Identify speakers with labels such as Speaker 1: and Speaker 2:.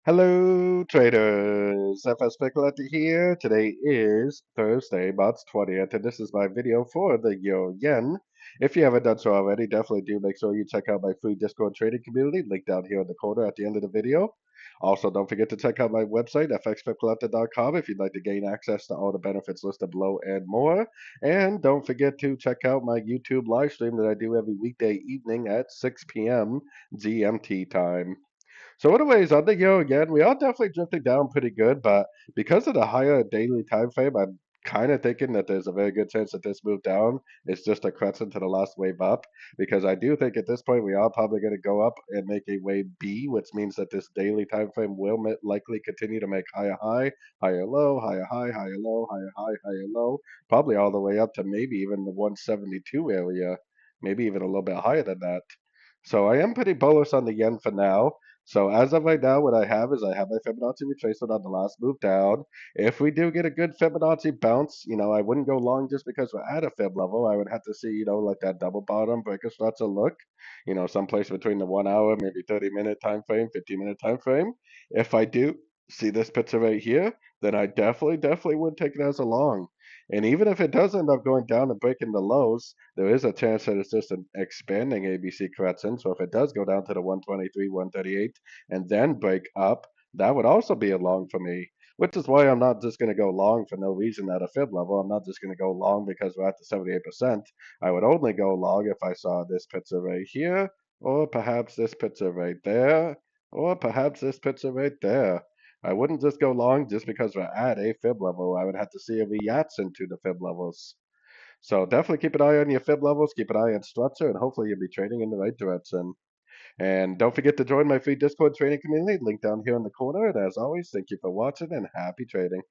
Speaker 1: Hello, traders. FX Pip Collector here. Today is Thursday, March 20th, and this is my video for the Euro Yen. If you haven't done so already, definitely do make sure you check out my free Discord trading community, link down here in the corner at the end of the video. Also, don't forget to check out my website, fxpipcollector.com, if you'd like to gain access to all the benefits listed below and more. And don't forget to check out my YouTube live stream that I do every weekday evening at 6 p.m. GMT time. So anyways, on the Yo again, we are definitely drifting down pretty good, but because of the higher daily time frame, I'm kind of thinking that there's a very good chance that this move down is just a crescent to the last wave up, because I do think at this point we are probably going to go up and make a wave B, which means that this daily time frame will likely continue to make higher high, higher low, higher high, higher low, higher high, higher low, probably all the way up to maybe even the 172 area, maybe even a little bit higher than that. So I am pretty bullish on the yen for now. So as of right now, what I have is I have my Fibonacci retracement on the last move down. If we do get a good Fibonacci bounce, I wouldn't go long just because we're at a fib level. I would have to see, like that double bottom breaker starts to look, someplace between the 1 hour, maybe 30-minute time frame, 15-minute time frame. If I do see this picture right here, then I definitely would take it as a long. And even if it does end up going down and breaking the lows, there is a chance that it's just an expanding ABC correction. So if it does go down to the 123, 138, and then break up, that would also be a long for me. Which is why I'm not just going to go long for no reason at a fib level. I'm not just going to go long because we're at the 78%. I would only go long if I saw this picture right here, or perhaps this picture right there, or perhaps this picture right there. I wouldn't just go long just because we're at a fib level. I would have to see a reaction to the fib levels. So definitely keep an eye on your fib levels, keep an eye on structure, and hopefully you'll be trading in the right direction. And don't forget to join my free Discord trading community, link down here in the corner. And as always, thank you for watching and happy trading.